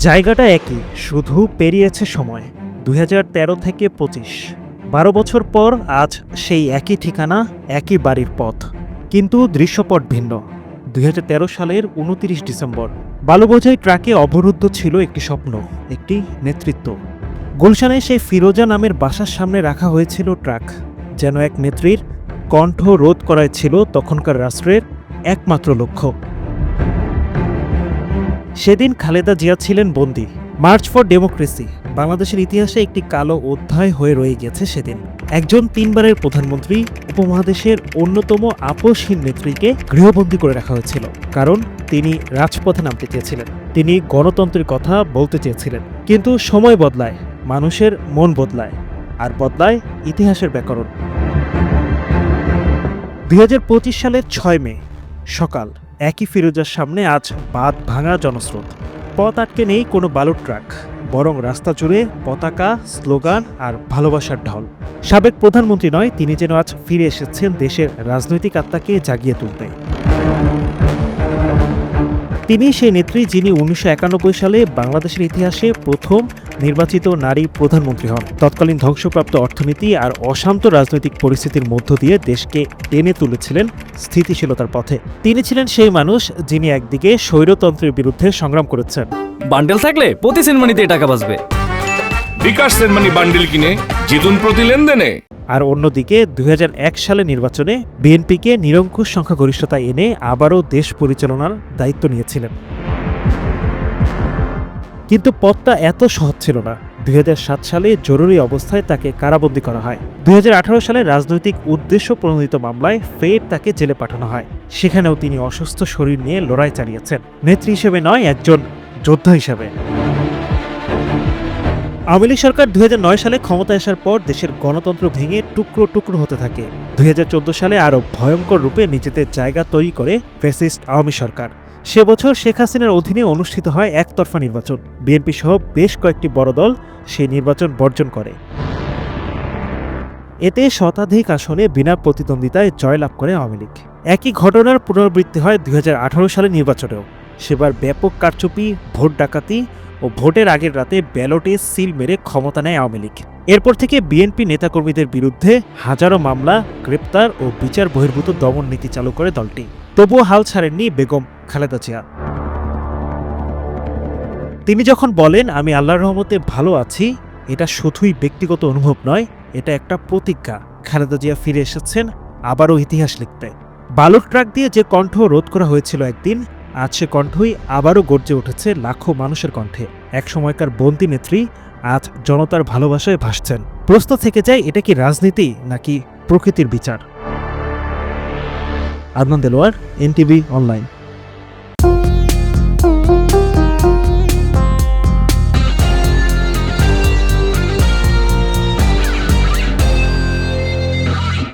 জায়গাটা একই, শুধু পেরিয়েছে সময়। ২০১৩ থেকে ২৫, ১২ বছর পর আজ সেই একই ঠিকানা, একই বাড়ির পথ, কিন্তু দৃশ্যপট ভিন্ন। ২০১৩ সালের ২৯ ডিসেম্বর বালুবোঝাই ট্রাকে অবরুদ্ধ ছিল একটি স্বপ্ন, একটি নেতৃত্ব। গুলশানে সেই ফিরোজা নামের বাসার সামনে রাখা হয়েছিল ট্রাক, যেন এক নেত্রীর কণ্ঠ রোধ করাই ছিল তখনকার রাষ্ট্রের একমাত্র লক্ষ্য। সেদিন খালেদা জিয়া ছিলেন বন্দী। মার্চ ফর ডেমোক্রেসি বাংলাদেশের ইতিহাসে একটি কালো অধ্যায় হয়ে রয়ে গেছে সেদিন। একজন ৩ বারের প্রধানমন্ত্রী, উপমহাদেশের অন্যতম আপোষহীন নেত্রীকে গৃহবন্দী করে রাখা হয়েছিল, কারণ তিনি রাজপথে নামতে চেয়েছিলেন, তিনি গণতন্ত্রের কথা বলতে চেয়েছিলেন। কিন্তু সময় বদলায়, মানুষের মন বদলায়, আর বদলায় ইতিহাসের ব্যাকরণ। ২০২৫ সালের ৬ মে সকাল, একই ফিরোজার সামনে আজ বাঁধ ভাঙা জনস্রোত। পথ আটকে নেই কোনো বালুর ট্রাক, বরং রাস্তা জুড়ে পতাকা, স্লোগান আর ভালোবাসার ঢল। সাবেক প্রধানমন্ত্রী নয়, তিনি যেন আজ ফিরে এসেছেন দেশের রাজনৈতিক আত্মাকে জাগিয়ে তুলতে। তিনি সেই নেত্রী যিনি ১৯৯১ সালে বাংলাদেশের ইতিহাসে প্রথম নির্বাচিত নারী প্রধানমন্ত্রী হন। তৎকালীন ধ্বংসপ্রাপ্ত অর্থনীতি আর অশান্ত রাজনৈতিক পরিস্থিতির মধ্য দিয়ে দেশকে টেনে তুলেছিলেন স্থিতিশীলতার পথে। তিনি ছিলেন সেই মানুষ যিনি একদিকে স্বৈরতন্ত্রের বিরুদ্ধে সংগ্রাম করেছেন, বান্ডেল থাকলে প্রতি সেনমানিতে টাকা বাঁচবে, বিকাশ সেনমানি বান্ডেল কিনে জিতুন প্রতি লেনদেনে। আর অন্যদিকে ২০০১ সালে নির্বাচনে বিএনপিকে নিরঙ্কুশ সংখ্যাগরিষ্ঠতা এনে আবারও দেশ পরিচালনার দায়িত্ব নিয়েছিলেন। কিন্তু পথটা এত সহজ ছিল না। ২০০৭ সালে জরুরি অবস্থায় তাকে কারাবন্দী করা হয়। ২০১৮ সালে রাজনৈতিক উদ্দেশ্য প্রণোদিত মামলায় ফের তাকে জেলে পাঠানো হয়। সেখানেও তিনি অসুস্থ শরীর নিয়ে লড়াই চালিয়েছেন, নেত্রী হিসেবে নয়, একজন যোদ্ধা হিসেবে। আওয়ামী লীগ সরকার ২০০৯ সালে ক্ষমতায় আসার পর দেশের গণতন্ত্র ভেঙে টুকরো টুকরো হতে থাকে। ২০১৪ সালে আরও ভয়ঙ্কর রূপে নিজেদের জায়গা তৈরি করে ফ্যাসিস্ট আওয়ামী সরকার। সে বছর শেখ হাসিনার অধীনে অনুষ্ঠিত হয় একতরফা নির্বাচন। বিএনপি সহ বেশ কয়েকটি বড় দল সেই নির্বাচন বর্জন করে। এতে শতাধিক আসনে বিনা প্রতিদ্বন্দ্বিতায় জয়লাভ করে আওয়ামী লীগ। একই ঘটনার পুনরাবৃত্তি হয় ২০১৮ সালের নির্বাচনেও। সেবার ব্যাপক কারচুপি, ভোট ডাকাতি ও ভোটের আগের রাতে ব্যালটে সিল মেরে ক্ষমতা নেয় আওয়ামী লীগ। এরপর থেকে বিএনপি নেতাকর্মীদের বিরুদ্ধে হাজারো মামলা, গ্রেপ্তার ও বিচার বহির্ভূত দমন নীতি চালু করে দলটি। তবুও হাল ছাড়েননি বেগম খালেদা জিয়া। তিনি যখন বলেন, আমি আল্লাহর রহমতে ভালো আছি, এটা শুধুই ব্যক্তিগত অনুভব নয়, এটা একটা প্রতিজ্ঞা। খালেদা জিয়া ফিরে এসেছেন আবারও ইতিহাস লিখতে। বালুর ট্রাক দিয়ে যে কণ্ঠ রোধ করা হয়েছিল একদিন, আজ সে কণ্ঠই আবারও গর্জে উঠেছে লাখো মানুষের কণ্ঠে। এক সময়কার বন্দী নেত্রী আজ জনতার ভালোবাসায় ভাসছেন। প্রশ্ন থেকে যায়, এটা কি রাজনীতি নাকি প্রকৃতির বিচার? Adnan Delwar, NTV online.